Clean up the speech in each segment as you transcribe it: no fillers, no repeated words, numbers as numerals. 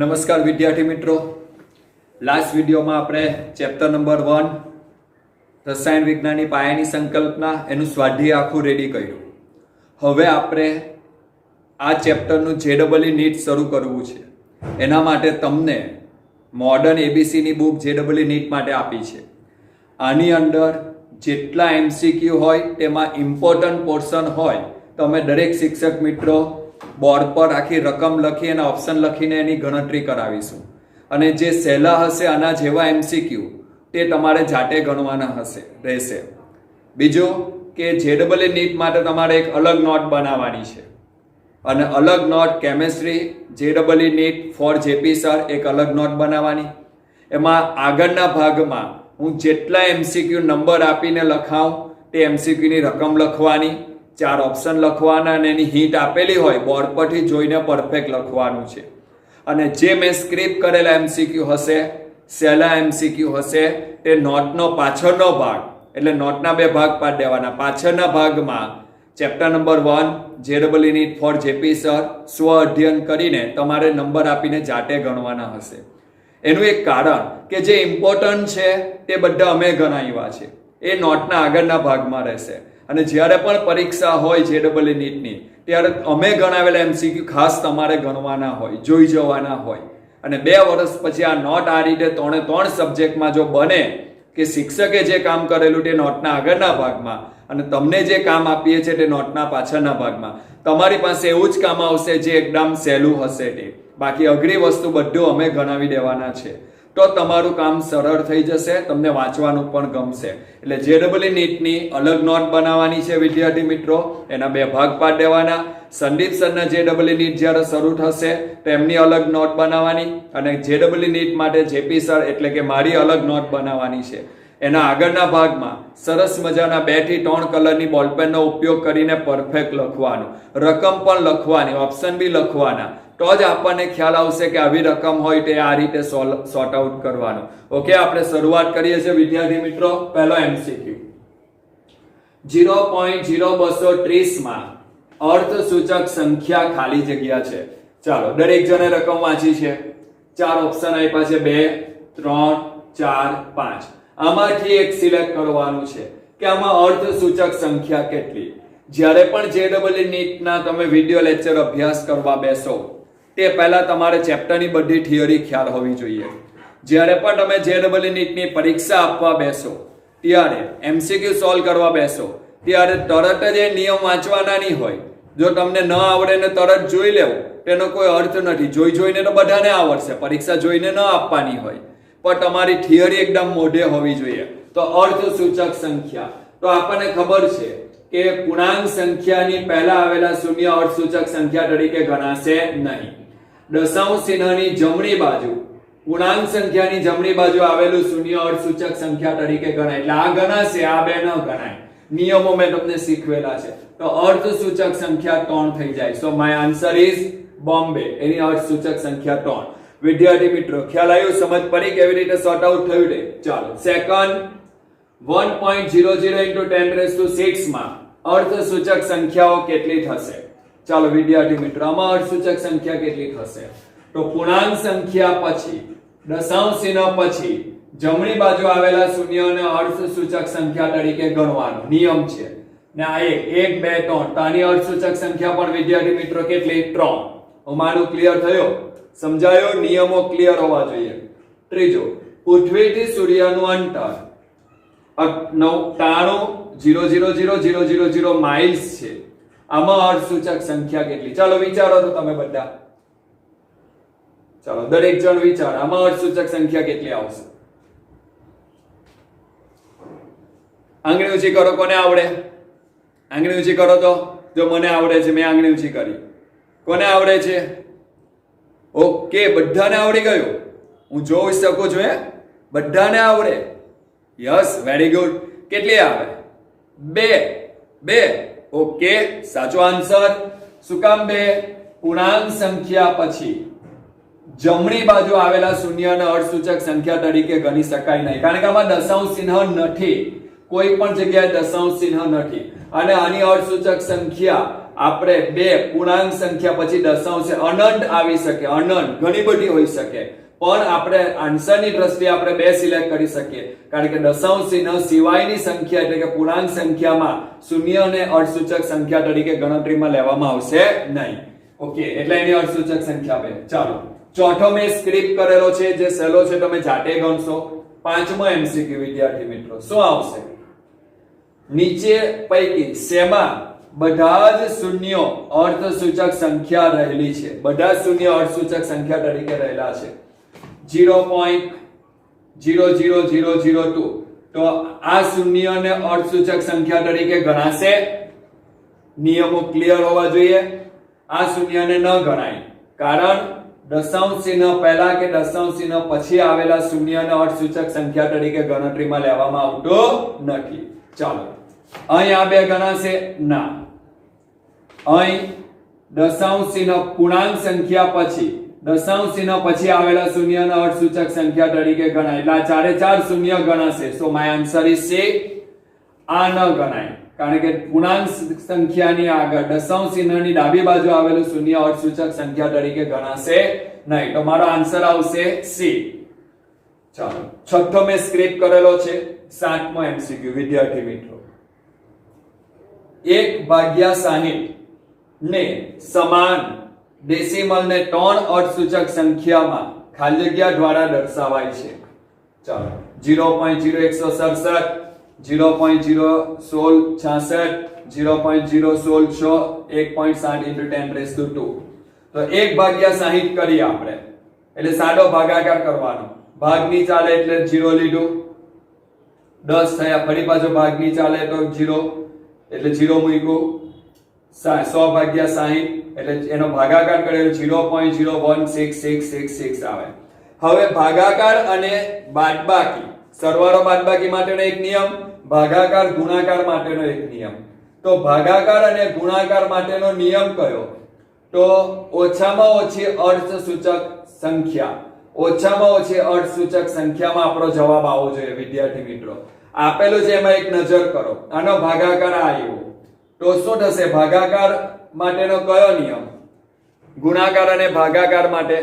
નમસ્કાર વિદ્યાર્થી મિત્રો, લાસ્ટ વિડીયોમાં આપણે ચેપ્ટર નંબર 1 રસાયણ વિજ્ઞાનની પાયાની સંકલ્પના એનું સ્વાધ્યાય આખું રેડી કર્યું. હવે આપણે આ ચેપ્ટરનું JEE નીટ શરૂ કરવું છે. એના માટે તમને મોડર્ન એબીસીની બુક JEE નીટ માટે આપી છે. આની અંદર જેટલા MCQ હોય તેમાં ઇમ્પોર્ટન્ટ પોર્શન હોય તમે દરેક શિક્ષક મિત્રો બોર્ડ પર આખી રકમ લખી અને ઓપ્શન લખીને એની ગણતરી કરાવીશું. અને જે સહેલા હશે આના જેવા MCQ તે તમારે જાતે ગણવાના રહેશે. બીજું કે JEE નીટ માટે તમારે એક અલગ નોટ બનાવવાની છે અને અલગ note chemistry JEE NEET for JP sir એક અલગ નોટ બનાવવાની. એમાં આગળના ભાગમાં હું જેટલા MCQ નંબર આપીને લખાવું તે MCQ ની રકમ લખવાની, 4 ઓપ્શન લખવાના અને એની હિન્ટ આપેલી હોય બોર્ડ પરથી જોઈને પરફેક્ટ લખવાનું છે. અને જે મેં સ્ક્રિપ્ટ કરેલા MCQ હશે, સહેલા MCQ હશે, તે નોટનો પાછળનો ભાગ એટલે નોટના 2 ભાગ પાડી દેવાના. પાછળના ભાગમાં chapter number 1 JEE NEET for JP sir સ્વ અધ્યયન કરીને તમારે નંબર આપીને જાતે ગણવાના હશે. એનું એક કારણ કે જે ઇમ્પોર્ટન્ટ છે તે બધા અમે ગણાવ્યા છે, એ નોટના આગળના ભાગમાં રહેશે. અને જ્યારે પણ પરીક્ષા હોય JEE નીટની ત્યારે અમે ગણાવેલા MCQ ખાસ તમારે ગણવાના હોય, જોઈ જવાના હોય. અને 2 વર્ષ પછી આ નોટ આ રીતે 3 સબ્જેક્ટમાં જો બને કે શિક્ષકે જે કામ કરેલું તે નોટના આગળના ભાગમાં અને તમને જે કામ આપીએ છીએ તે નોટના પાછળના ભાગમાં, તમારી પાસે એવું જ કામ આવશે જે એકદમ સહેલું હશે. તે બાકી અઘરી વસ્તુ બધું અમે ગણાવી દેવાના છે, તો તમારું કામ સરળ થઈ જશે, તમને વાંચવાનું પણ ગમશે. એટલે JEE નીટની અલગ નોટ બનાવવાની છે વિદ્યાર્થી મિત્રો, એના 2 ભાગ પાડી દેવાના. સંદીપ સરના JEE નીટ જ્યારે શરૂ થશે તો એમની અલગ નોટ બનાવવાની અને JEE નીટ માટે JP સર એટલે કે મારી અલગ નોટ બનાવવાની છે. એના આગળના ભાગમાં સરસ મજાના 2 થી 3 કલરની બોલપેનનો ઉપયોગ કરીને પરફેક્ટ લખવાનું, રકમ પણ લખવાની, ઓપ્શન બી લખવાના. તો જ આપણને ખ્યાલ આવશે કે આવી રકમ હોય તે આ રીતે સોર્ટ આઉટ કરવાનું. ઓકે, આપણે શરૂઆત કરીએ છીએ વિદ્યાર્થી મિત્રો. પહેલો MCQ 0.0230 માં અર્થસૂચક સંખ્યા ખાલી જગ્યા છે. ચાલો દરેક જણે રકમ વાંચી છે. 4 ઓપ્શન આપ્યા છે, 2 3 4 5. આમાંથી એક સિલેક્ટ કરવાનું છે કે આમાં અર્થસૂચક સંખ્યા કેટલી. જ્યારે પણ JEE નીટના તમે વિડિયો લેક્ચર અભ્યાસ કરવા બેસો તે પહેલા તમારે ચેપ્ટરની બધી થિયરી ખ્યાલ હોવી જોઈએ. જ્યારે પણ તમે JEE નીટની પરીક્ષા આપવા બેસો ત્યારે MCQ સોલ્વ કરવા બેસો ત્યારે તરત જ એ નિયમ વાંચવાના નહીં હોય. જો તમને ન આવડે ને તરત જોઈ લેવું તેનો કોઈ અર્થ નથી. જોઈને તો બધાને આવડશે, પરીક્ષા જોઈને ન આપવાની હોય, પણ તમારી થિયરી એકદમ મોઢે હોવી જોઈએ. તો અર્થસૂચક સંખ્યા, તો આપણને ખબર છે કે પૂર્ણાંક સંખ્યાની પહેલા આવેલા શૂન્ય અર્થસૂચક સંખ્યા તરીકે ગણાશે નહીં. દશાંશ ચિહ્નની જમણી બાજુ, પૂર્ણાંક સંખ્યાની જમણી બાજુ આવેલું શૂન્ય અર્થસૂચક સંખ્યા તરીકે ગણાય. એટલે આ ગણાશે, આ 2 ન ગણાય. નિયમો મેં તમને શીખવેલા છે. તો અર્થસૂચક સંખ્યા 3 થઈ જાય. So my answer is Bombay. એની અર્થસૂચક સંખ્યા 3. વિદ્યાર્થી મિત્રો ખ્યાલ આવ્યો, સમજ પડી કેવી રીતે સોર્ટ આઉટ થયું તે? ચાલો સેકન્ડ 1.00 into 10⁶ માં અર્થસૂચક સંખ્યાઓ કેટલી થશે? ચાલો વિદ્યાર્થી મિત્રો આમાં અર્થસૂચક સંખ્યા કેટલી થશે? તો પૂર્ણાંક સંખ્યા પછી દશાંશ ચિહ્ન પછી જમણી બાજુ આવેલા શૂન્યને અર્થસૂચક સંખ્યા તરીકે ગણવાનું નિયમ છે. ને આ 1 2 3 તાની અર્થસૂચક સંખ્યા પણ વિદ્યાર્થી મિત્રો કેટલી? 3. અમારું ક્લિયર થયો? સમજાયો? નિયમો ક્લિયર હોવા જોઈએ. ત્રીજો, પૃથ્વીથી સૂર્યનું અંતર 93,000,000 માઇલ્સ છે. આમાં અર્થસૂચક સંખ્યા કેટલી? ચાલો વિચારો તો તમે બધા. ચાલો દરેક જણ વિચાર, આમાં અર્થસૂચક સંખ્યા કેટલી આવશે? આંગળી ઊંચી કરો. કોને આવડે? આંગળી ઊંચી કરો તો. જો મને આવડે છે, મેં આંગળી ઊંચી કરી. કોને આવડે છે? ઓકે, બધાને આવડી ગયું. હું જોઈ શકું છું. બધાને આવડે? Yes, very good. કેટલી આવે? 2. ઓકે, સાચો આન્સર. શું કામ 2? પૂર્ણાંક સંખ્યા પછી જમણી બાજુ આવેલા શૂન્યને અર્થસૂચક સંખ્યા તરીકે ગણી શકાય નહીં, કારણ કે આમાં દશાંશ ચિહ્ન નથી. કોઈ પણ જગ્યાએ દશાંશ ચિહ્ન નથી અને આની અર્થસૂચક સંખ્યા આપણે બે પૂર્ણાંક સંખ્યા પછી દશાંશ અનંત આવી શકે, અનંત ઘણી બધી હોઈ શકે, પણ આપણે આન્સરની દ્રષ્ટિએ આપણે બે સિલેક્ટ કરી શકીએ, કારણ કે દશાંશ ચિહ્ન સિવાયની સંખ્યા એટલે કે પૂર્ણાંક સંખ્યામાં શૂન્ય અને અર્ધસૂચક સંખ્યા તરીકે ગણતરીમાં લેવામાં આવશે નહીં. ઓકે, એટલે એની અર્ધસૂચક સંખ્યા બે. ચાલો, ચોથો મેં સ્ક્રિપ્ટ કરેલો છે જે સહેલો છે, તમે જાતે ગણશો. પાંચમો એમસીક્યુ વિદ્યાર્થી મિત્રો શું આવશે? નીચે પૈકી શેમાં બધા જ શૂન્યો અર્ધસૂચક સંખ્યા રહેલી છે? બધા શૂન્ય અર્ધસૂચક સંખ્યા તરીકે રહેલા છે. 0.00002 તો આ શૂન્યને અર્ધસૂચક સંખ્યા તરીકે ગણાશે? નિયમો ક્લિયર હોવા જોઈએ. આ શૂન્યને ન ગણાય, કારણ દશાંશ ચિહ્ન પહેલા કે દશાંશ ચિહ્ન પછી આવેલા શૂન્યને અર્ધસૂચક સંખ્યા તરીકે ગણતરીમાં લેવામાં આવતો નથી. ચાલો, અહીં આ બે ગણાશે? ના. અહીં દશાંશ ચિહ્ન પૂર્ણાંક સંખ્યા પછી દશાંશ ચિહ્ન પછી આવેલા શૂન્યને અર્ધસૂચક સંખ્યા તરીકે ગણાય, એટલે આ ચારે ચાર શૂન્ય ગણાશે. સો માય આન્સર ઇઝ સી. આ ન ગણાય, કારણ કે પૂર્ણાંક સંખ્યાની આગળ દશાંશ ચિહ્નની ડાબી બાજુ આવેલું શૂન્ય અર્ધસૂચક સંખ્યા તરીકે ગણાશે નહીં. તો મારો આન્સર આવશે સી. ચાલો, છઠ્ઠો મેં સ્ક્રિપ્ટ કરેલો છે. સાતમો એમસીક્યુ વિદ્યાર્થી મિત્રો, 1/60 ને સમાન ડેસિમલ ને 3 અર્ધસૂચક સંખ્યામાં ખાલી જગ્યા દ્વારા દર્શાવાય છે. ચાલો, 0.0167, 0.01666, 0.016, 1.7 × 10⁻². તો 1/60 કરીએ આપણે, એટલે સાદો ભાગાકાર કરવાનો. ભાગની ચાલે એટલે 0 લીધું, 10 થયા, ફરી પાછો ભાગની ચાલે તો 0 એટલે 0 મૂક્યું. 100/60 એટલે એનો ભાગાકાર કર્યો 0.016666 આવે. હવે ભાગાકાર અને બાદબાકી, સરવાળો બાદબાકી માટેનો એક નિયમ, ભાગાકાર ગુણાકાર માટેનો એક નિયમ. તો ભાગાકાર અને ગુણાકાર માટેનો નિયમ કયો? તો ઓછામાં ઓછી અર્ધસૂચક સંખ્યા, ઓછામાં ઓછી અર્ધસૂચક સંખ્યામાં આપણો જવાબ આવવો જોઈએ વિદ્યાર્થી મિત્રો. આપેલું છે એમાં એક નજર કરો, આનો ભાગાકાર આવ્યો તો શું થશે? ભાગાકાર માટેનો કયો નિયમ? ગુણાકાર અને ભાગાકાર માટે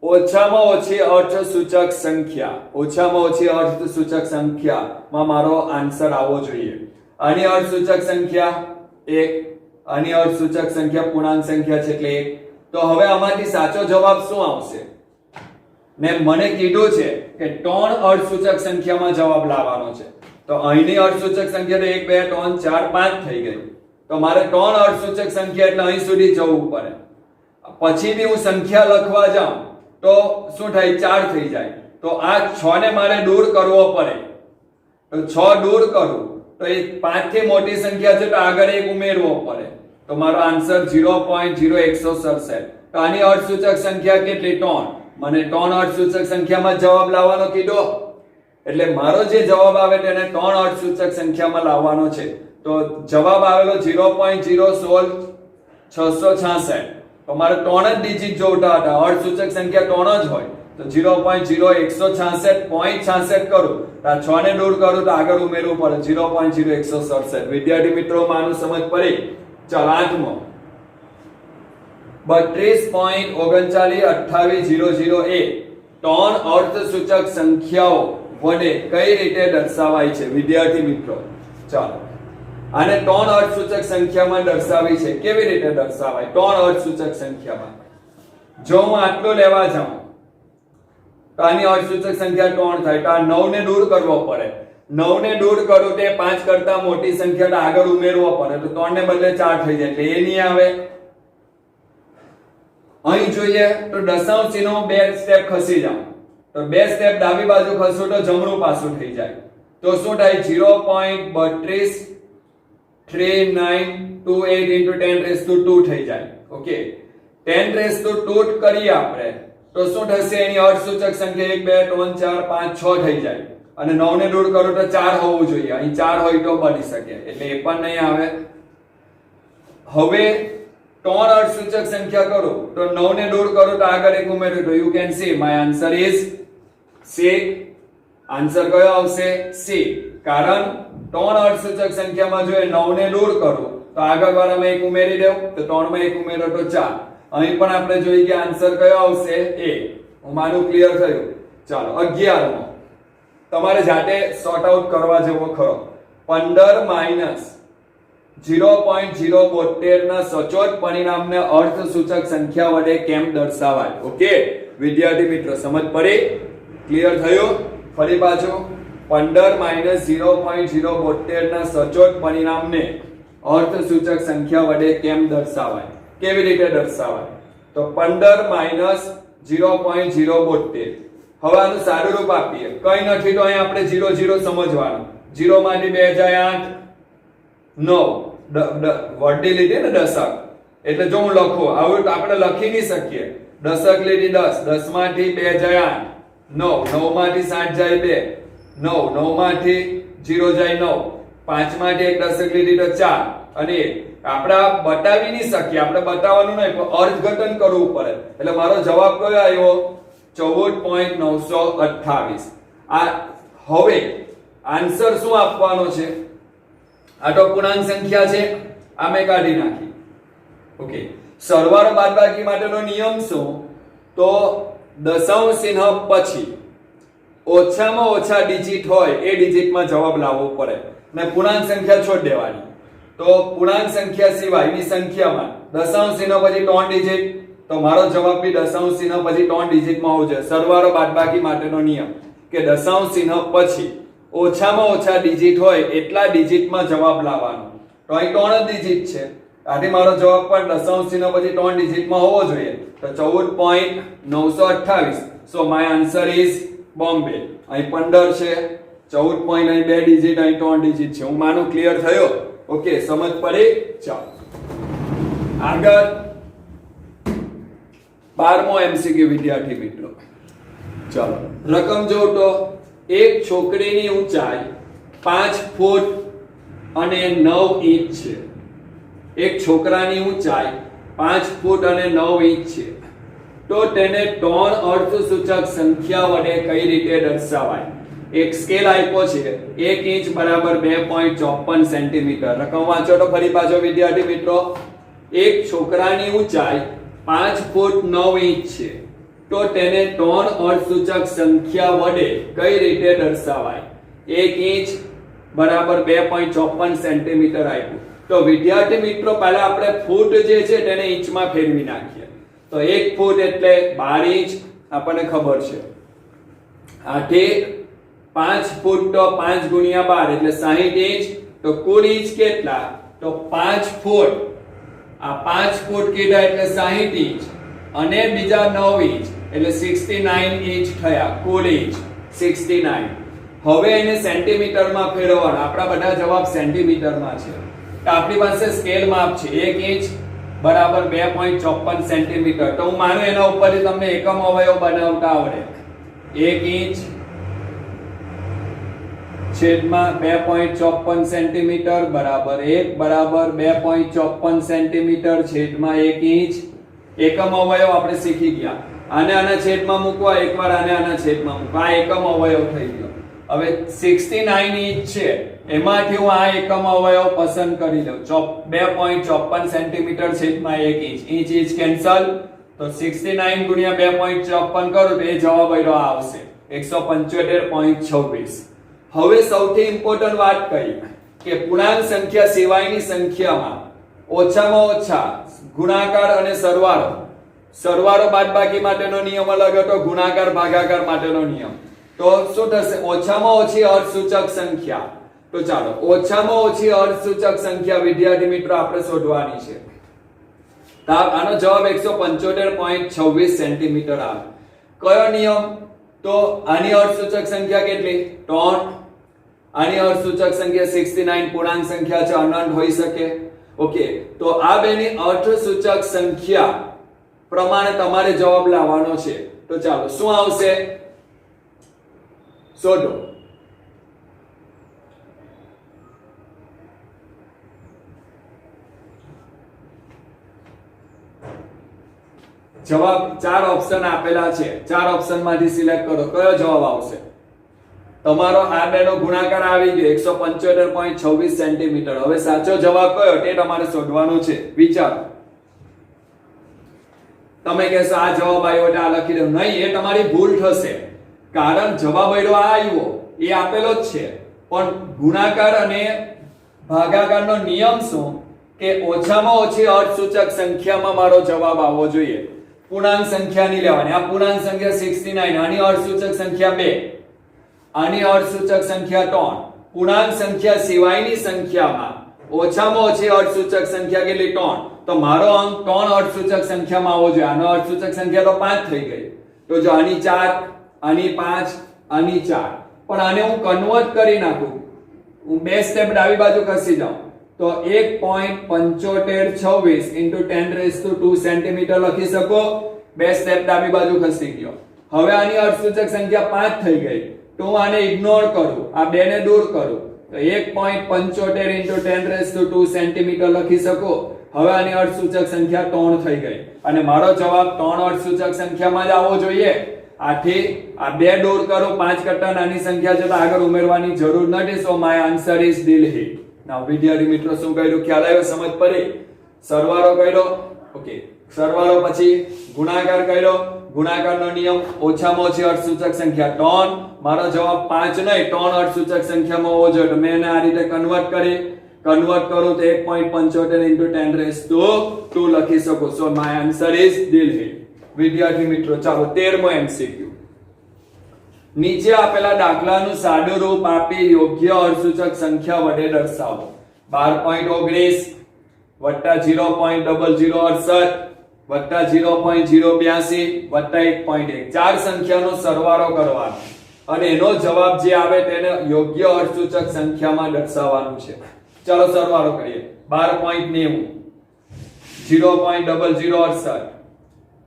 ઓછામાં ઓછી અર્ધસૂચક સંખ્યા, ઓછામાં ઓછી અર્ધસૂચક સંખ્યામાં મારો આન્સર આવવો જોઈએ. આની અર્ધસૂચક સંખ્યા 1, આની અર્ધસૂચક સંખ્યા પૂર્ણાંક સંખ્યા છે એટલે 1. તો હવે આમાંથી સાચો જવાબ શું આવશે? ને મને કીધું છે કે 3 અર્ધસૂચક સંખ્યામાં જવાબ લાવવાનો છે. તો અહીંની અર્ધસૂચક સંખ્યા તો 1 2 3 4 5 થઈ ગઈ. તો મારે 3 અર્ધસૂચક સંખ્યા એટલે અહીં સુધી જવું પડે. પછી બી હું સંખ્યા લખવા જાઉં તો શું થાય? 4 થઈ જાય. તો આ 6 ને મારે દૂર કરવો પડે. તો 6 દૂર કરું તો એ 5 થી મોટી સંખ્યા છે તો આગળ 1 ઉમેરવો પડે. તો મારો આન્સર 0.0167. તો આની અર્ધસૂચક સંખ્યા કેટલી? 3. મને 3 અર્ધસૂચક સંખ્યામાં જવાબ લાવવાનો કીધો, એટલે મારો જે જવાબ આવે તેને 3 અર્ધસૂચક સંખ્યામાં લાવવાનો છે. તો જવાબ આવેલો 0.016666. તો મારે 3 જ ડિજિટ જોઈતા હતા, અર્ધસૂચક સંખ્યા 3 જ હોય. તો 0.0166.66 કરું, આ 6 ને દૂર કરું તો આગળ ઉમેરવું પડે 0.0167. વિદ્યાર્થી મિત્રો માનું સમજ પડી? ચાલો, આઠમો 32.392800 એ 3 અર્ધસૂચક સંખ્યાઓ વડે કઈ રીતે દર્શાવાય છે વિદ્યાર્થી મિત્રો? ચાલો, આને 3 અર્ધસૂચક સંખ્યામાં દર્શાવી છે. કેવી રીતે દર્શાવાય 3 અર્ધસૂચક સંખ્યામાં? જો હું આટલો લેવા જાઉં તો આની અર્ધસૂચક સંખ્યા 3 થાય. તો આ 9 ને દૂર કરવો પડે. 9 ને દૂર કરું તે 5 કરતા મોટી સંખ્યાને આગળ ઉમેરવો પડે. તો 3 ને બદલે 4 થઈ જાય, એટલે એ નહીં આવે. અહીં જોઈએ તો દશાંશ ચિહ્નો 2 સ્ટેપ ખસી જાઉં તો 2 સ્ટેપ ડાબી બાજુ ખસું તો જમણું પાછું થઈ જાય. તો શું થાય? 0.323928 × 10⁻² થઈ જાય. ઓકે, 10⁻² કરીએ આપણે તો શું થશે? એની અર્ધસૂચક સંખ્યા 1 2 3 4 5 6 થઈ જાય. અને 9 ને દૂર કરો તો 4 હોવું જોઈએ. અહીં 4 હોય તો બની શકે, એટલે એ પણ નહીં આવે. હવે 3 અર્ધસૂચક સંખ્યા કરો તો 9 ને દૂર કરો તો આગળ 1 ઉમેર્યું તો you can see my answer is C. Answer કયો આવશે? સી. કારણ 3 અર્ધસૂચક સંખ્યામાં જો 9 ને દૂર કરું તો આગળ વાળામાં 1 ઉમેરી દેવ તો 3 માં 1 ઉમેરો તો 4 અહીં પણ આપણે જોઈએ કે આન્સર કયો આવશે a હું માનું ક્લિયર થયું ચાલો 11 મો તમારે જાતે સોર્ટ આઉટ કરવા જેવો ખરો 15 માઈનસ 0.072 ના સચોટ પરિણામને અર્થસૂચક સંખ્યા વડે કેમ દર્શાવાય ઓકે વિદ્યાર્થી મિત્રો સમજ પડી ક્લિયર થયું ફરી પાછું 15 માઈનસ 0.072 ના સચોટ પરિણામને અર્થસૂચક સંખ્યા વડે કેમ દર્શાવાય કેવી રીતે દર્શાવાય તો 15 માઈનસ 0.072 હવે આનું સારું રૂપ આપીએ કઈ નથી તો અહીં આપણે 0 0 સમજવાનું 0 માંથી 2 જાય 8 9 વડે લીધી ને દશક એટલે જો હું લખું આવું આપણે લખી નહીં શકીએ દશક લીધી 10 10 માંથી 2 જાય 8 9 9 માંથી 7 જાય 2 9 9 માંથી 0 જાય 9 5 માંથી એક દશક લીધી તો 4 અને આપણે બતાવી નહીં શકીએ આપણે બતાવવાનું નહીં પણ અર્થઘટન કરવું પડે એટલે મારો જવાબ કયો આવ્યો 14.928 આ હવે આન્સર શું આપવાનો છે આ તો પૂર્ણાંક સંખ્યા છે આ મેં કાઢી નાખી ઓકે સરવાળો બાદબાકી માટેનો નિયમ શું તો દશાંશ ચિહ્ન પછી ઓછામાં ઓછા ડિજિટ હોય એ ડિજિટમાં જવાબ લાવવો પડે ને પૂર્ણાંક સંખ્યા છોડ દેવાની તો પૂર્ણાંક સંખ્યા સિવાયની સંખ્યામાં દશાંશ ચિહ્ન પછી 3 ડિજિટ તો મારો જવાબ બી દશાંશ ચિહ્ન પછી 3 ડિજિટમાં હોવો જોઈએ સરવાળો બાદબાકી માટેનો નિયમ કે દશાંશ ચિહ્ન પછી ઓછામાં ઓછા ડિજિટ હોય એટલા ડિજિટમાં જવાબ લાવવાનો તો અહીં 3 જ ડિજિટ છે આથી મારો જવાબ પણ દશાંશ ચિહ્ન પછી 3 ડિજિટમાં હોવો જોઈએ તો 14.928 સો માય આન્સર ઇઝ બોમ્બે અહીં 15 છે 14 પોઈન્ટ અહીં 2 ડિજિટ અહીં 3 ડિજિટ છે હું માનું ક્લિયર થયો ઓકે સમજ પડી ચાલો આગળ 12મો એમસીક્યુ વિદ્યાર્થી મિત્રો ચાલો રકમ જો તો એક છોકરીની ઊંચાઈ 5 ફૂટ અને 9 ઇંચ છે એક છોકરાની ઊંચાઈ 5 ફૂટ અને 9 ઇંચ છે તો તેને 3 અર્થસૂચક સંખ્યા વડે કઈ રીતે દર્શાવાય એક સ્કેલ આપ્યો છે 1 ઇંચ બરાબર 2.54 સેન્ટીમીટર રકમ વાંચો તો ફરી પાછો વિદ્યાર્થી મિત્રો એક છોકરાની ઊંચાઈ 5 ફૂટ 9 ઇંચ છે તો તેને 3 અર્થસૂચક સંખ્યા વડે કઈ રીતે દર્શાવાય 1 ઇંચ બરાબર 2.54 સેન્ટીમીટર આપ્યું તો વિદ્યાર્થી મિત્રો પહેલા આપણે ફૂટ જે છે તેને ઇંચમાં ફેરવી નાખીએ તો 1 ફૂટ એટલે 12 ઇંચ આપણને ખબર છે આઠે 5 ફૂટ તો 5 ગુણ્યા 12 એટલે 60 ઇંચ તો કુલ ઇંચ કેટલા તો 5 ફૂટ આ 5 ફૂટ કીધા એટલે 60 ઇંચ અને બીજા 9 ઇંચ એટલે 69 ઇંચ થયા કુલ ઇંચ 69 હવે એને સેન્ટીમીટરમાં ફેરવવાનો આપણા બધા જવાબ સેન્ટીમીટરમાં છે તો આપણી પાસે સ્કેલ માપ છે 1 ઇંચ બરાબર 2.54 સેન્ટીમીટર તો હું માનું એના ઉપરથી તમને એકમ અવયવ બનાવતા આવડે 1 ઇંચ છેદમાં 2.54 સેન્ટીમીટર બરાબર 1 બરાબર 2.54 સેન્ટીમીટર છેદમાં 1 ઇંચ એકમ અવયવ આપણે શીખી ગયા આને આના છેદમાં મૂકવા એકવાર આને આના છેદમાં મૂકવા આ એકમ અવયવ થઈ ગયો હવે 69 ઇંચ છે એમાંથી હું આ એકમ અવયવ પસંદ કરી લઉં 2.54 સેન્ટીમીટર છેદમાં 1 ઇંચ ઇંચ ઇંચ કેન્સલ તો 69 ગુણ્યા 2.54 કરું તો એ જવાબ આવ્યો આવશે 175.26 હવે સૌથી ઇમ્પોર્ટન્ટ વાત કહી કે પૂર્ણાંક સંખ્યા સિવાયની સંખ્યામાં ઓછામાં ઓછા ગુણાકાર અને સરવાળો બાદબાકી માટેનો નિયમ અલગ હતો ગુણાકાર ભાગાકાર માટેનો નિયમ તો શું થશે ઓછામાં ઓછી અર્થસૂચક સંખ્યા તો ચાલો ઓછામાં ઓછી અર્થસૂચક સંખ્યા વિદ્યાર્થી મિત્રો આપણે શોધવાની છે તો આનો જવાબ 175.26 સેન્ટીમીટર આવે કયો નિયમ તો આની અર્થસૂચક સંખ્યા કેટલી 3 આની અર્થસૂચક સંખ્યા 69 પૂર્ણાંક સંખ્યા છે અનંત હોઈ શકે ઓકે તો આ બેની અર્થસૂચક સંખ્યા પ્રમાણે તમારે જવાબ લાવવાનો છે તો ચાલો શું આવશે શોધો જવાબ 4 ઓપ્શન આપેલા છે 4 ઓપ્શન માંથી સિલેક્ટ કરો કયો જવાબ આવશે તમારો આ બેનો ગુણાકાર આવી ગયો 175.26 સેન્ટીમીટર. હવે સાચો જવાબ કયો તે તમારે શોધવાનો છે. વિચારો. તમે કહેશો આ જવાબ આવ્યો એટલે આ લખી દો. નહીં, એ તમારી ભૂલ થશે. કારણ જવાબ આવ્યો આ આવ્યો એ આપેલો જ છે, પણ ગુણાકાર અને ભાગાકારનો નિયમ શું કે ઓછામાં ઓછી અર્થસૂચક સંખ્યામાં મારો જવાબ આવવો જોઈએ. પૂર્ણાંક સંખ્યા નહીં લેવાની. આ પૂર્ણાંક સંખ્યા 69, આની અર્થસૂચક સંખ્યા 2, આની અર્થસૂચક સંખ્યા 3. પૂર્ણાંક સંખ્યા સિવાયની સંખ્યામાં ઓછામાં ઓછી અર્થસૂચક સંખ્યા કેટલી? 3. તો મારો અંક 3 અર્થસૂચક સંખ્યામાં આવવો જોઈએ. આનો અર્થસૂચક સંખ્યા તો 5 થઈ ગઈ. તો જો આની 4, આની 5, આની 4, પણ આને હું કન્વર્ટ કરી નાખું, હું બે સ્ટેપ ડાબી બાજુ ખસી જાઉં તો 1.7526 into 10⁻² સેન્ટીમીટર લખી શકો. બે સ્ટેપ ડાબી બાજુ ખસી ગયો. હવે આની અર્થસૂચક સંખ્યા 5 થઈ ગઈ તો હું આને ઇગ્નોર કરું, આ બે ને દૂર કરું તો 1.75 into 10⁻² સેન્ટીમીટર લખી શકો. હવે આની અર્થસૂચક સંખ્યા 3 થઈ ગઈ અને મારો જવાબ 3 અર્થસૂચક સંખ્યામાં જ આવવો જોઈએ. આથી આ બે દૂર કરો, 5 કરતા નાની સંખ્યા છે તો આગળ ઉમેરવાની જરૂર નથી. So my answer is Delhi. Now વિદ્યાર્થી મિત્રો શું કર્યું? ખ્યાલ આવ્યો? સમજ પડી? સરવાળો કર્યો, ઓકે. સરવાળો પછી ગુણાકાર કર્યો. ગુણાકારનો નિયમ ઓછામાં ઓછી અર્થસૂચક સંખ્યા 3. મારો જવાબ 5 નહીં 3 અર્થસૂચક સંખ્યામાં હોવો જોઈએ. તો મેં એને આ રીતે કન્વર્ટ કરું તો 1.75 into 10⁻² લખી શકો. સો માય આન્સર ઇઝ દિલ્હી. વિદ્યાર્થી મિત્રો ચાલો 13મો MCQ. નીચે આપેલા દાખલાનું સાદું રૂપ આપી યોગ્ય અર્થસૂચક સંખ્યા વડે દર્શાવો. 12.19 વત્તા 0.0068 વત્તા 0.082 વત્તા 1.1. ચાર સંખ્યાનો સરવાળો કરવાનો અને એનો જવાબ જે આવે તેને યોગ્ય અર્થસૂચક સંખ્યામાં દર્શાવવાનું છે. ચાલો સરવાળો કરીએ. 12.90 0.0068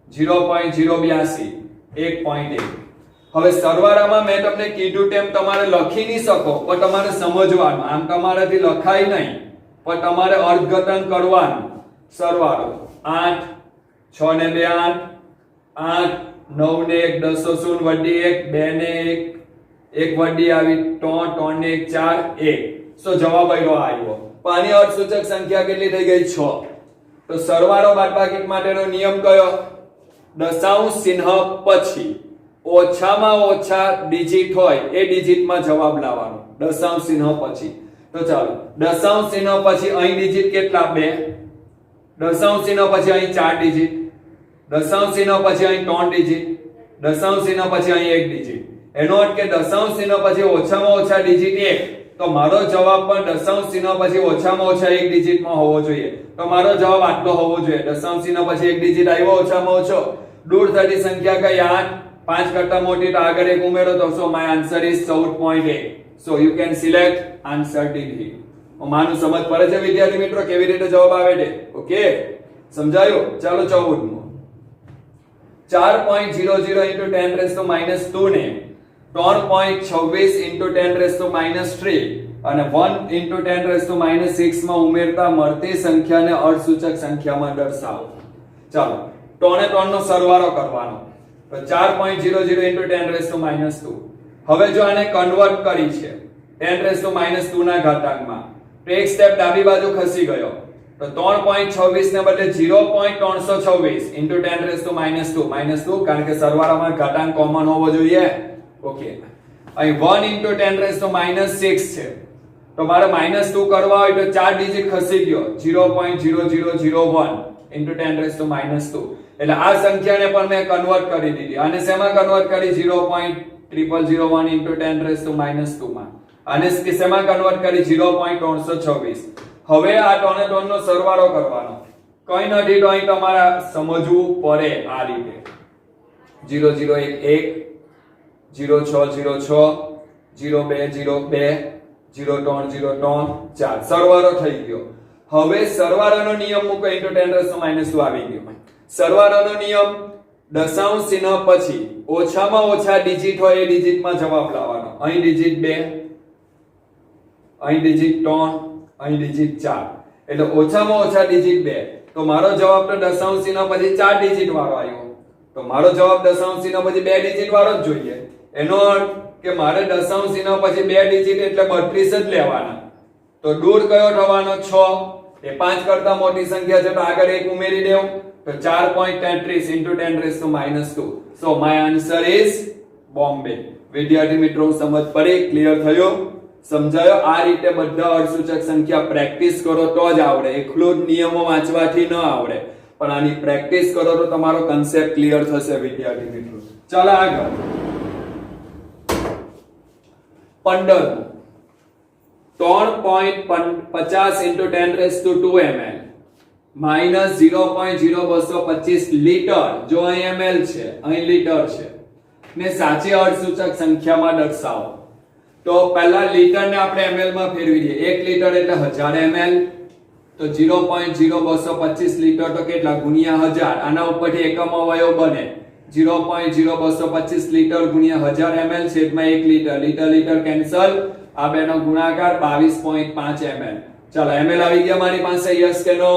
0.082 1.1. હવે સરવાળામાં મેં તમને કીધું તેમ તમારે લખી નહીં શકો, પણ તમારે સમજવાનું. આમ તમારાથી લખાય નહીં, પણ તમારે અર્થઘટન કરવાનું. સરવાળો 8 6 ને 2 8 9 ને 1 10 0 વડી 1 2 ને 1 1 વડી આવી 3 3 ને 1 4 1. સો જવાબ આવ્યો. પણ આની અર્થસૂચક સંખ્યા કેટલી થઈ ગઈ? 6. તો સરવાળો બાદબાકી માટેનો નિયમ કયો? દશાંશ ચિહ્ન પછી ઓછામાં ઓછા ડિજિટ હોય એ ડિજિટમાં જવાબ લાવવાનો. દશાંશ ચિહ્ન પછી. તો ચાલો દશાંશ ચિહ્ન પછી અહીં ડિજિટ કેટલા? 2. દશાંશ ચિહ્ન પછી અહીં 4 ડિજિટ. દશાંશ ચિહ્ન પછી અહીં 3 ડિજિટ. દશાંશ ચિહ્ન પછી અહીં 1 ડિજિટ. એનો અર્થ કે દશાંશ ચિહ્ન પછી ઓછામાં ઓછા ડિજિટ 1. તો મારો જવાબ પણ દશાંશ ચિહ્ન પછી ઓછામાં ઓછા 1 ડિજિટમાં હોવો જોઈએ. તો મારો જવાબ આટલો હોવો જોઈએ. દશાંશ ચિહ્ન પછી 1 ડિજિટ આવ્યો ઓછામાં ઓછો. દૂર થતી સંખ્યા કઈ? 8. 5 કરતા મોટી તો આગળ 1 ઉમેરો તો સો my answer is 14.8. So you can select answer D. માનું સમજ પડે છે વિદ્યાર્થી મિત્રો કેવી રીતે જવાબ આવે છે? ઓકે, સમજાયું? ચાલો 14મો. 4.00 into 10⁻² ને 3.26 into 10⁻³ અને 1 into 10⁻6 માં ઉમેરતા મળતી સંખ્યાને અર્થસૂચક સંખ્યામાં દર્શાવો. ચાલો 3 ને 3 નો સરવાળો કરવાનો. તો 4.00 into 10⁻². હવે જો આને કન્વર્ટ કરી છે 10⁻² ના ઘાતાંકમાં તો એક સ્ટેપ ડાબી બાજુ ખસી ગયો. તો 3.26 ને બદલે 0.326 into 10⁻², કારણ કે સરવાળામાં ઘાતાંક કોમન હોવો જોઈએ. ઓકે, અહીં 1 into 10⁻6 છે તો મારે -2 કરવા હોય તો 4 ડિજિટ ખસી ગયો. 0.0001 into 10⁻². એટલે આ સંખ્યાને પણ મેં કન્વર્ટ કરી દીધી. આને શેમાં કન્વર્ટ કરી? 0.0001 into 10⁻² માં. આને શેમાં કન્વર્ટ કરી? 0.326. હવે આ 3 ને 3 નો સરવાળો કરવાનો. કઈ નથી તો અહીં તમારે સમજવું પડે આ રીતે. 0011 0606 0202 0303 4 સરવાળો થઈ ગયો. હવે સરવાળાનો નિયમ મૂકો into 10⁻² આવી ગયો. સરવાળાનો નિયમ દશાંશ ચિહ્ન પછી ઓછામાં ઓછા ડિજિટ હોય એ ડિજિટમાં જવાબ લાવવાનો. અહીં ડિજિટ 2, અહીં ડિજિટ 3, અહીં ડિજિટ 4. એટલે ઓછામાં ઓછા ડિજિટ 2. તો મારો જવાબ તો દશાંશ ચિહ્ન પછી 4 ડિજિટ વાળો આવ્યો. તો મારો જવાબ દશાંશ ચિહ્ન પછી 2 ડિજિટ વાળો જ જોઈએ. એનો અર્થ કે મારે દશાંશ ચિહ્ન પછી 2 ડિજિટ એટલે 32 જ લેવાના. તો દૂર કયો થવાનો 6 એ 5 કરતા મોટી સંખ્યા છે તો આગળ 1 ઉમેરી દેવું તો 4.33 into 10 - 2. So my answer is Bombay. વિદ્યાર્થી મિત્રો સમજ પડી? ક્લિયર થયો? સમજાયો? આ રીતે બધા અર્થસૂચક સંખ્યા પ્રેક્ટિસ કરો તો જ આવડે. એકલું જ નિયમો વાંચવાથી ન આવડે, પણ આની પ્રેક્ટિસ કરો તો તમારો કન્સેપ્ટ ક્લિયર થશે વિદ્યાર્થી મિત્રો. ચાલો આગળ 15 3.50 into 10 ml માઇનસ 0.0225 લીટર. જો અહીં ml છે, અહીં લીટર છે ને સાચી અર્થસૂચક સંખ્યામાં દર્શાવો. તો પહેલા લીટર ને આપણે ml માં ફેરવી દઈએ. 1 લીટર એટલે 1000 ml. તો 0.0225 લીટર તો કેટલા ગુણ્યા 1000. આના ઉપરથી એકમ અવયવ બને 0.0225 લીટર ગુણ્યા 1000 ml છેદમાં 1 લીટર. Litre litre cancel. આ બેનો ગુણાકાર 22.5 ml. ચાલો ml આવી ગયા મારી પાસે. યસ કે નો?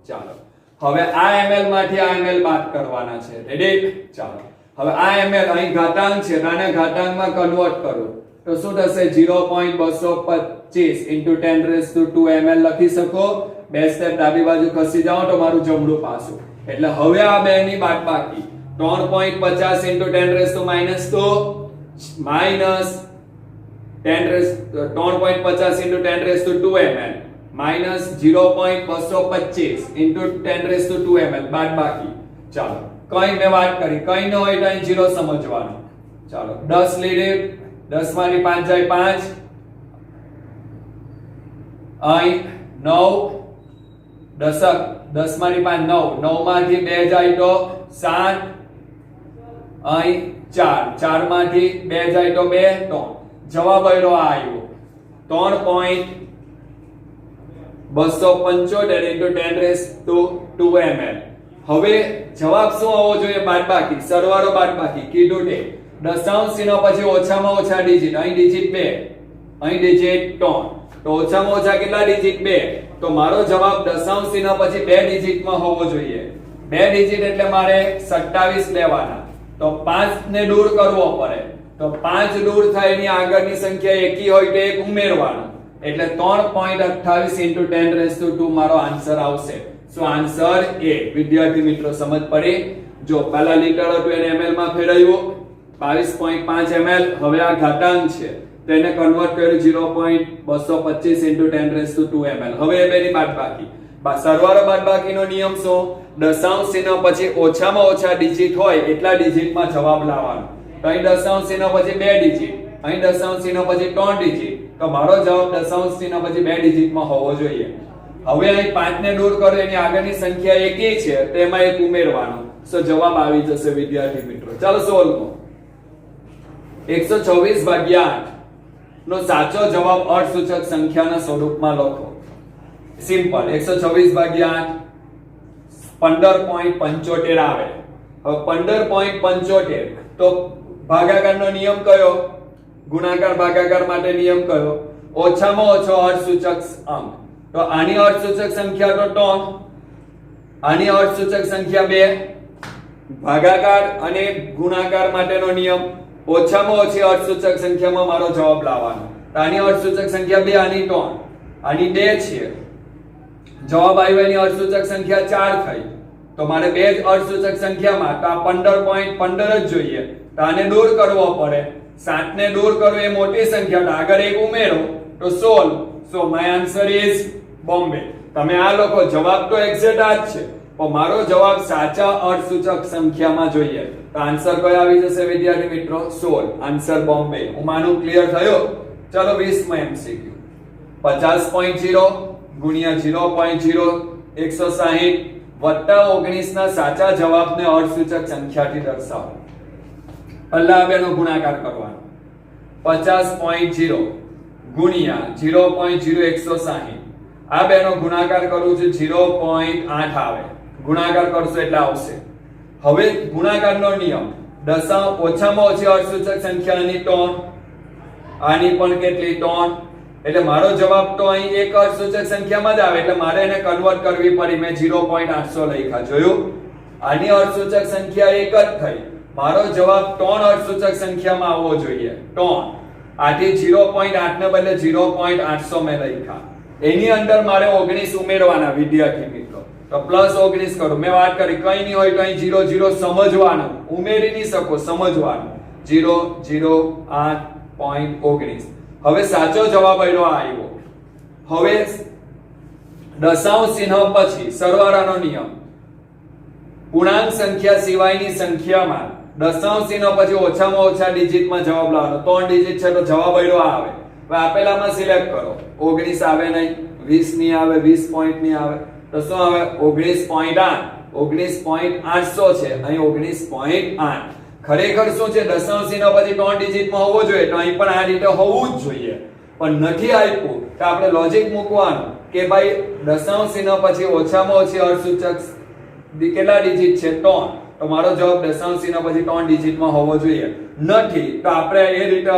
ચાલો હવે આ ml માંથી આ ml બાદ કરવાના છે. રેડી? ચાલો હવે આ ml અહીં ઘાતાંક છે, આને ઘાતાંકમાં કન્વર્ટ કરો તો શું થશે? 0.225 into 10 ml લખી શકો. બે સ્ટેપ ડાબી બાજુ ખસી જાઓ તો મારું જમણું પાસું. એટલે હવે આ બેની બાદબાકી 3.50 into 10 minus 3.50 into 10 ml minus 0.225 into 10 ml બાદબાકી. ચાલો કઈ મેં વાત કરી, કઈ ન હોય તો અહીં 0 સમજવાનું. ચાલો 10 લીધે 10 માંથી 5 જાય 5, અહીં 9 દશક 10 માંથી 5 9, 9 માંથી 2 જાય તો 7, અહીં 4, 4 માંથી 2 જાય તો 2 3. જવાબ આવ્યો 3.275 into 10 ml. હવે જવાબ શું આવવો જોઈએ? બાદબાકી. સરવાળો બાદબાકી કીધું તે દશાંશ ચિહ્ન પછી ઓછામાં ઓછા ડિજિટ. અહીં ડિજિટ 2, અહીં ડિજિટ 3. તો ઓછામાં ઓછા કેટલા ડિજિટ? 2. તો મારો જવાબ દશાંશ ચિહ્ન પછી 2 ડિજિટમાં હોવો જોઈએ. 2 ડિજિટ એટલે મારે 27 લેવાના. તો 5 ને દૂર કરવો પડે. તો 5 દૂર થાય એની આગળની સંખ્યા એકી હોય તો 1 ઉમેરવાનું. એટલે 3.28 into 10 મારો આન્સર આવશે. સો આન્સર એ. વિદ્યાર્થી મિત્રો સમજ પડી? જો પહેલા લીટર હતું એને ml માં ફેરવ્યું 22.5 ml. હવે આ ઘાતાંક છે તો એને કન્વર્ટ કર્યું 0.225 into 10 ml. હવે એ બેની બાદબાકી. સરવાળો બાદબાકીનો નિયમ શું? દશાંશ ચિહ્ન પછી ઓછામાં ઓછા ડિજિટ હોય એટલા ડિજિટમાં જવાબ લાવવાનો. તો અહીં દશાંશ ચિહ્ન પછી 2 ડિજિટ, અહીં દશાંશ ચિહ્ન પછી 3 ડિજિટ. તો મારો જવાબ દશાંશ ચિહ્ન પછી 2 ડિજિટમાં હોવો જોઈએ. હવે અહીં 5 ને દૂર કરો એની આગળની સંખ્યા એકી છે તો એમાં 1 ઉમેરવાનું. સો જવાબ આવી જશે વિદ્યાર્થી મિત્રો. ચાલો સોલ્વ કરો. 124/8 નો સાચો જવાબ અર્થસૂચક સંખ્યાના સ્વરૂપમાં લખો. સિમ્પલ. 124/8 15.75 આવે. હવે 15.75 તો ભાગાકારનો નિયમ કયો? ગુણાકાર ભાગાકાર માટે નિયમ કયો? ઓછામાં ઓછો અર્થસૂચક અંક. તો આની અર્થસૂચક સંખ્યા તો 3, આની અર્થસૂચક સંખ્યા 2. ભાગાકાર અને ગુણાકાર માટેનો નિયમ ઓછામાં ઓછી અર્થસૂચક સંખ્યામાં મારો જવાબ લાવવાનો. તો આની અર્થસૂચક સંખ્યા 2, આની 3, આની 2 છે. જવાબ આવ્યો એની અર્થસૂચક સંખ્યા 4 થઈ. તો મારે બે જ અર્થસૂચક સંખ્યામાં તો આ 15.15 જ જોઈએ. તો આને દૂર કરવો પડે. 7 ને દૂર કરો એ મોટી સંખ્યા, તો આગળ 1 ઉમેરો તો 16. સો માય આન્સર ઇઝ બોમ્બે. તમે આ લોકો જવાબ તો એક્ઝેક્ટ આ જ છે, પણ મારો જવાબ સાચા અર્થસૂચક સંખ્યામાં જોઈએ. તો આન્સર કયો આવી જશે વિદ્યાર્થી મિત્રો? 16. આન્સર બોમ્બે. હું માનું ક્લિયર થયો? ચલો 20 માં એમસીક્યુ. 50.0 ગુણ્યા 0.0 160 વત્તા 19 ના સાચા જવાબને અર્થસૂચક સંખ્યાથી દર્શાવો. પહેલા આ બેનો ગુણાકાર કરવાનો. 50.0 ગુણ્યા 0.0160 આ બેનો ગુણાકાર કરું છું 0.8 આવે. ગુણાકાર કરશો એટલે આવશે. હવે ગુણાકારનો નિયમ ઓછામાં ઓછી અર્થસૂચક સંખ્યાની 3, આની પણ કેટલી 3. એટલે મારો જવાબ તો અહીં એક અર્થસૂચક સંખ્યામાં જ આવે. એટલે મારે એને કન્વર્ટ કરવી પડી. મેં 0.800 લખ્યા. જોયું? આની અર્થસૂચક સંખ્યા એક જ થઈ. મારો જવાબ 3 અર્ધસૂચક સંખ્યામાં આવવો જોઈએ. 3 આથી 0.8 ને બદલે 0.800 મેં લખ્યા. એની અંદર મારે 19 ઉમેરવાના વિદ્યાર્થી મિત્રો. તો +19 કરું. મેં વાત કરી કઈ નહીં હોય તો અહીં 0 0 સમજવાનું, ઉમેરી નહીં શકો, સમજવાનું. 0 0 8.19. હવે સાચો જવાબ આવ્યો. હવે દશાંશ ચિહ્ન પછી સરવાળાનો નિયમ. પૂર્ણાંક સંખ્યા સિવાયની સંખ્યામાં દશાંશ ચિહ્ન પછી ઓછામાં ઓછા ડિજિટમાં જવાબ લાવવાનો. 3 ડિજિટ છે તો જવાબ આવે. હવે આપેલામાં સિલેક્ટ કરો. 19 આવે નહીં, 20 નહીં આવે, 20 પોઈન્ટ નહીં આવે, તો શું આવે? 19.8. 19.800 છે, અહીં 19.8. ખરેખર શું છે? દશાંશ ચિહ્ન પછી 3 ડિજિટમાં હોવો જોઈએ, તો અહીં પણ આ રીતે હોવું જ જોઈએ, પણ નથી આપ્યું. તો આપણે લોજિક મૂકવાનું કે ભાઈ દશાંશ ચિહ્ન પછી ઓછામાં ઓછી અર્ધસૂચક કેટલા ડિજિટ છે? 3. તો મારો જવાબ દશાંશ ચિહ્ન પછી 3 ડિજિટમાં હોવો જોઈએ. નથી તો આપણે એ રીતે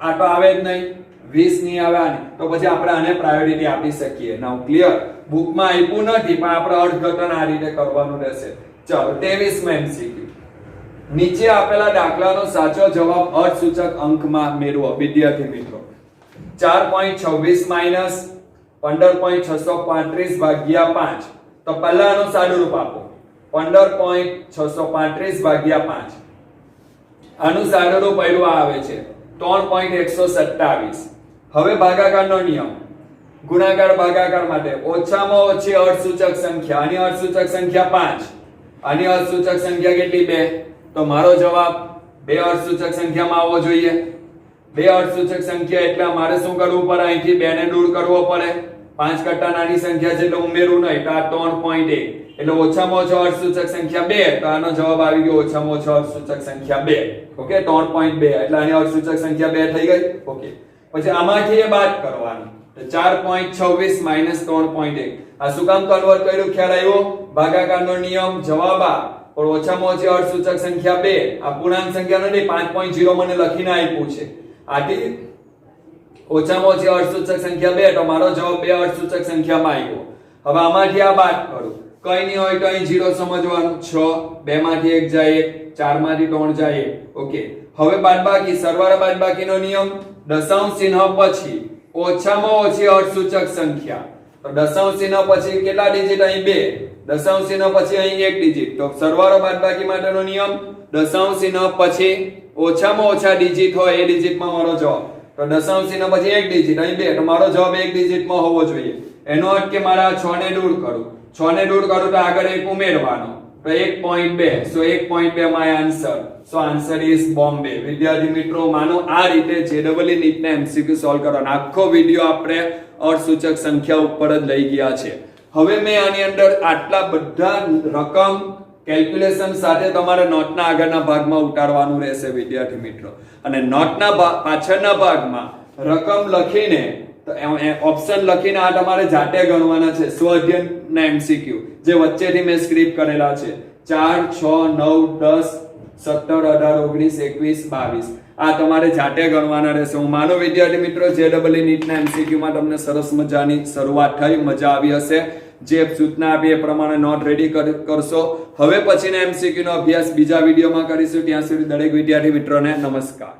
આ તો આવે જ નહીં, 20 નહીં આવે આને, તો પછી આપણે આને પ્રાયોરિટી આપી શકીએ. નાઉ ક્લિયર? બુકમાં આપ્યું નથી પણ આપણે અર્થઘટન આ રીતે કરવાનું રહેશે. ચાલો 23 MCQ. નીચે આપેલા દાખલાનો સાચો જવાબ અર્થસૂચક અંકમાં મેળવો વિદ્યાર્થી મિત્રો. 4.26 માઈનસ 15.635 ભાગ્યા 5. તો પહેલા આનું સાદું રૂપ આપો. 15.635 ભાગ્યા 5. આનું સાદું રૂપ આવ્યું આવે છે 3.127. હવે ભાગાકારનો નિયમ. ગુણાકાર ભાગાકાર માટે ઓછામાં ઓછી અર્ધસૂચક સંખ્યા. આની અર્ધસૂચક સંખ્યા 5, આની અર્ધસૂચક સંખ્યા કેટલી? 2. તો મારો જવાબ 2 અર્ધસૂચક સંખ્યામાં આવવો જોઈએ. 2 અર્ધસૂચક સંખ્યા એટલે મારે શું કરવું પડે? અહીંથી 2 ને દૂર કરવો પડે. 5 કરતા નાની સંખ્યા છે એટલે ઉમેરવું નહીં, તો આ 3.1 એટલે ઓછામાં ઓછો અર્ધસૂચક સંખ્યા 2. તો આનો જવાબ આવી ગયો ઓછામાં ઓછો અર્ધસૂચક સંખ્યા 2. ઓકે, 3.2 એટલે આની અર્ધસૂચક સંખ્યા 2 થઈ ગઈ. ઓકે, પછી આમાંથી એ બાદ કરવાનું. તો 4.26 માઈનસ 3.1. આ શું કામ કન્વર્ટ કર્યું? ખ્યાલ આવ્યો? ભાગાકારનો નિયમ. જવાબ આ પણ ઓછામાં ઓછી અર્ધસૂચક સંખ્યા 2. આ પૂર્ણાંક સંખ્યા નથી, 5.0 મને લખીને આપ્યું છે. આથી ઓછામાં ઓછી અર્ધસૂચક સંખ્યા 2. તો મારો જવાબ 2 અર્ધસૂચક સંખ્યામાં આવ્યો. હવે આમાંથી આ બાદ કરું. કઈ નહીં હોય તો અહીં 0 સમજવાનું. 6 2 માંથી 1 જાય 1, 4 માંથી 3 જાય 1. ઓકે, હવે બાદબાકી, સરવાળા બાદબાકીનો નિયમ. દશાંશ ચિહ્ન પછી ઓછામાં ઓછી અર્ધસૂચક સંખ્યા. તો દશાંશ ચિહ્ન પછી કેટલા ડિજિટ? અહીં 2. દશાંશ ચિહ્ન પછી અહીં 1 ડિજિટ. તો સરવાળો બાદબાકી માટેનો નિયમ. દશાંશ ચિહ્ન પછી ઓછામાં ઓછા ડિજિટ હોય એ ડિજિટમાં મારો જવાબ. તો દશાંશ ચિહ્ન પછી 1 ડિજિટ, અહીં 2. તો મારો જવાબ 1 ડિજિટમાં હોવો જોઈએ. એનો અર્થ કે મારે આ 6 ને દૂર કરું. 6 ને દૂર કરું તો આગળ 1 ઉમેરવાનો. તો 1.2. સો 1.2 my answer. So answer is Bombay. વિદ્યાર્થી મિત્રો, માનો આ રીતે JEE નીટના MCQ સોલ્વ કરવાનો આખો વિડિયો આપણે અર્ધસૂચક સંખ્યા ઉપર જ લઈ ગયા છે. હવે મેં આની અંદર આટલા બધા રકમ કેલ્ક્યુલેશન સાથે તમારે નોટના આગળના ભાગમાં ઉતારવાનું રહેશે વિદ્યાર્થી મિત્રો. અને નોટના પાછળના ભાગમાં રકમ લખીને ઓપ્શન લખીને આ તમારે જાતે ગણવાના છે. સ્વઅધ્યયનના MCQ જે વચ્ચેથી મેં સ્ક્રિપ્ટ કરેલા છે. 4 6 9 10 17 18 19 21 22 આ તમારે જાતે ગણવાના રહેશે. હું માનો વિદ્યાર્થી મિત્રો JEE નીટના MCQ માં તમને સરસ મજાની શરૂઆત થઈ, મજા આવી હશે. જે સૂચના આપી એ પ્રમાણે નોટ રેડી કરશો. હવે પછીના MCQ નો અભ્યાસ બીજા વિડીયોમાં કરીશું. ત્યાં સુધી દરેક વિદ્યાર્થી મિત્રોને નમસ્કાર.